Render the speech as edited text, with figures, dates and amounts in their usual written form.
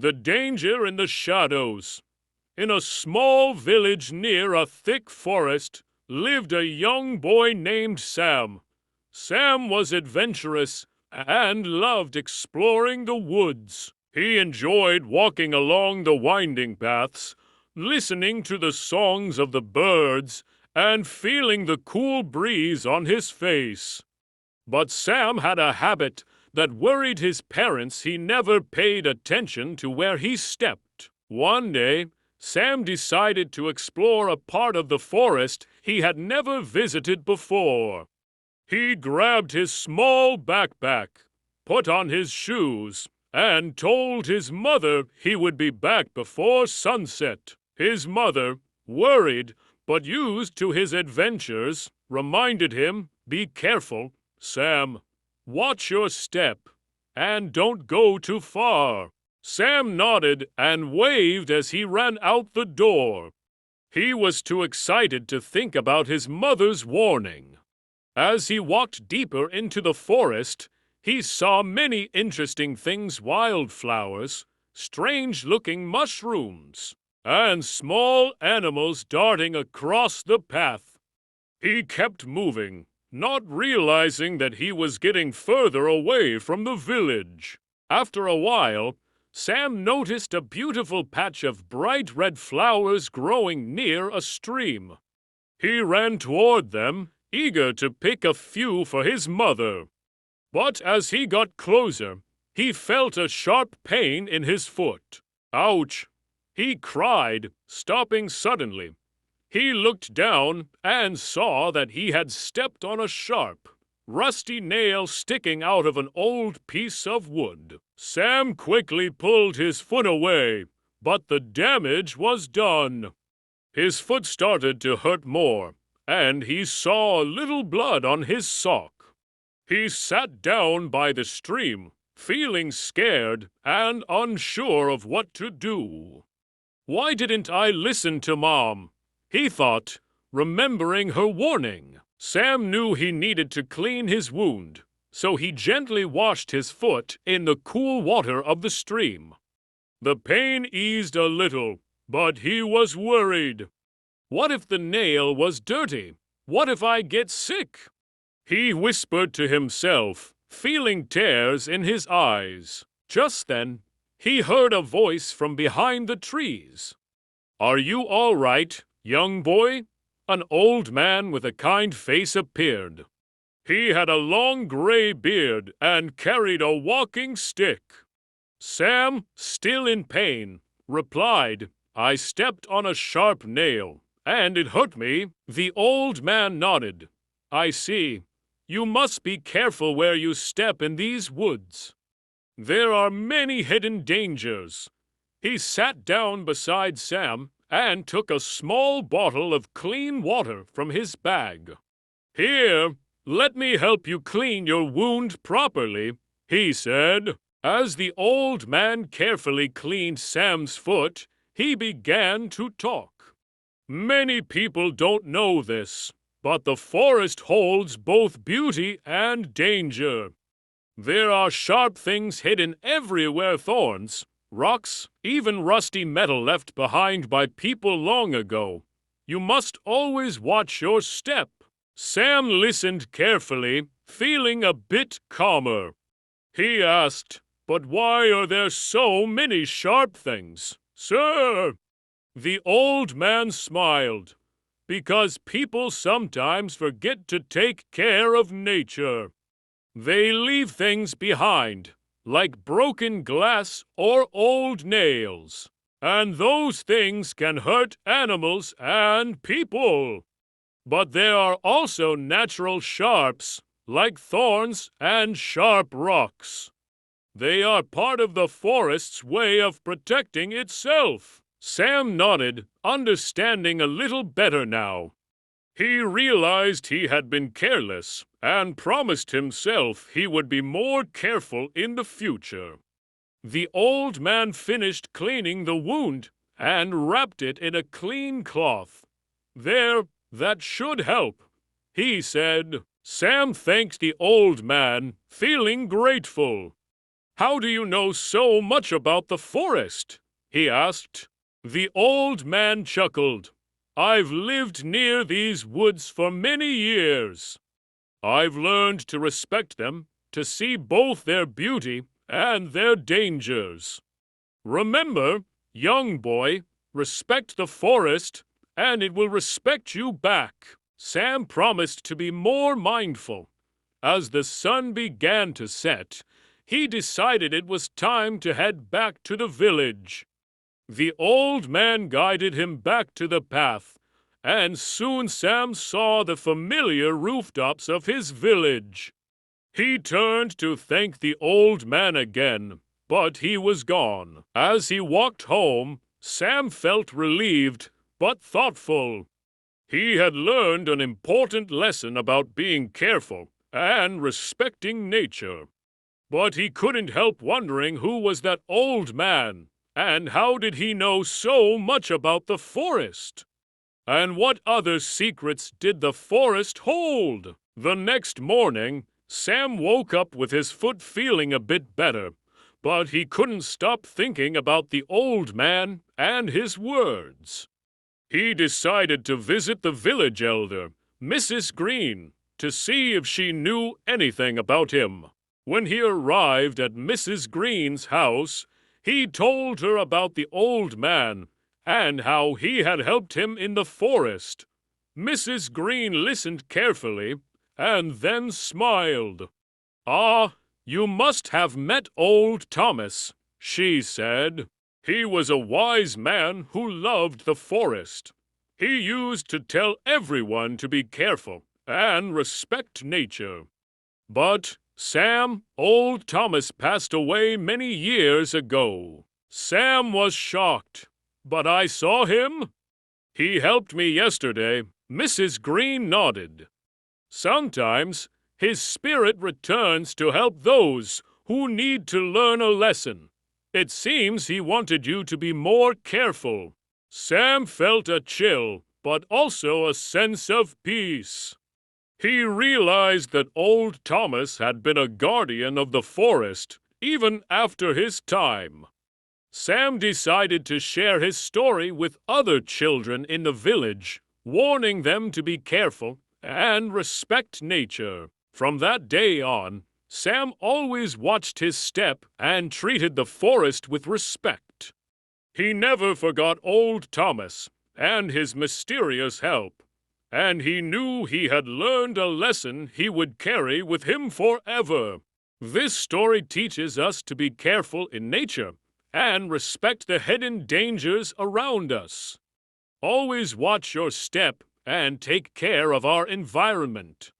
The Danger in the Shadows. In a small village near a thick forest lived a young boy named Sam. Sam was adventurous and loved exploring the woods. He enjoyed walking along the winding paths, listening to the songs of the birds, and feeling the cool breeze on his face. But Sam had a habit that worried his parents. He never paid attention to where he stepped. One day, Sam decided to explore a part of the forest he had never visited before. He grabbed his small backpack, put on his shoes, and told his mother he would be back before sunset. His mother, worried but used to his adventures, reminded him, "Be careful, Sam. Watch your step, and don't go too far." Sam nodded and waved as he ran out the door. He was too excited to think about his mother's warning. As he walked deeper into the forest, he saw many interesting things: wildflowers, strange-looking mushrooms, and small animals darting across the path. He kept moving, not realizing that he was getting further away from the village. After a while, Sam noticed a beautiful patch of bright red flowers growing near a stream. He ran toward them, eager to pick a few for his mother. But as he got closer, he felt a sharp pain in his foot. "Ouch!" he cried, stopping suddenly. He looked down and saw that he had stepped on a sharp, rusty nail sticking out of an old piece of wood. Sam quickly pulled his foot away, but the damage was done. His foot started to hurt more, and he saw a little blood on his sock. He sat down by the stream, feeling scared and unsure of what to do. "Why didn't I listen to Mom?" he thought, remembering her warning. Sam knew he needed to clean his wound, so he gently washed his foot in the cool water of the stream. The pain eased a little, but he was worried. What if the nail was dirty? What if I get sick? He whispered to himself, feeling tears in his eyes. Just then, he heard a voice from behind the trees. "Are you all right, young boy?" An old man with a kind face appeared. He had a long gray beard and carried a walking stick. Sam, still in pain, replied, "I stepped on a sharp nail, and it hurt me." The old man nodded. "I see. You must be careful where you step in these woods. There are many hidden dangers." He sat down beside Sam and took a small bottle of clean water from his bag. "Here, let me help you clean your wound properly," he said. As the old man carefully cleaned Sam's foot, he began to talk. "Many people don't know this, but the forest holds both beauty and danger. There are sharp things hidden everywhere: thorns, rocks, even rusty metal left behind by people long ago. You must always watch your step." Sam listened carefully, feeling a bit calmer. He asked, "But why are there so many sharp things, sir?" The old man smiled. "Because people sometimes forget to take care of nature. They leave things behind, like broken glass or old nails. And those things can hurt animals and people. But there are also natural sharps, like thorns and sharp rocks. They are part of the forest's way of protecting itself." Sam nodded, understanding a little better now. He realized he had been careless and promised himself he would be more careful in the future. The old man finished cleaning the wound and wrapped it in a clean cloth. "There, that should help," he said. Sam thanked the old man, feeling grateful. "How do you know so much about the forest?" he asked. The old man chuckled. "I've lived near these woods for many years. I've learned to respect them, to see both their beauty and their dangers. Remember, young boy, respect the forest, and it will respect you back." Sam promised to be more mindful. As the sun began to set, he decided it was time to head back to the village. The old man guided him back to the path, and soon Sam saw the familiar rooftops of his village. He turned to thank the old man again, but he was gone. As he walked home, Sam felt relieved but thoughtful. He had learned an important lesson about being careful and respecting nature. But he couldn't help wondering who was that old man, and how did he know so much about the forest? And what other secrets did the forest hold? The next morning, Sam woke up with his foot feeling a bit better, but he couldn't stop thinking about the old man and his words. He decided to visit the village elder, Mrs. Green, to see if she knew anything about him. When he arrived at Mrs. Green's house, he told her about the old man and how he had helped him in the forest. Mrs. Green listened carefully and then smiled. "Ah, you must have met old Thomas," she said. "He was a wise man who loved the forest. He used to tell everyone to be careful and respect nature. But Sam, old Thomas passed away many years ago." Sam was shocked. "But I saw him." "He helped me yesterday." Mrs. Green nodded. "Sometimes his spirit returns to help those who need to learn a lesson. It seems he wanted you to be more careful." Sam felt a chill, but also a sense of peace. He realized that old Thomas had been a guardian of the forest even after his time. Sam decided to share his story with other children in the village, warning them to be careful and respect nature. From that day on, Sam always watched his step and treated the forest with respect. He never forgot old Thomas and his mysterious help, and he knew he had learned a lesson he would carry with him forever. This story teaches us to be careful in nature and respect the hidden dangers around us. Always watch your step and take care of our environment.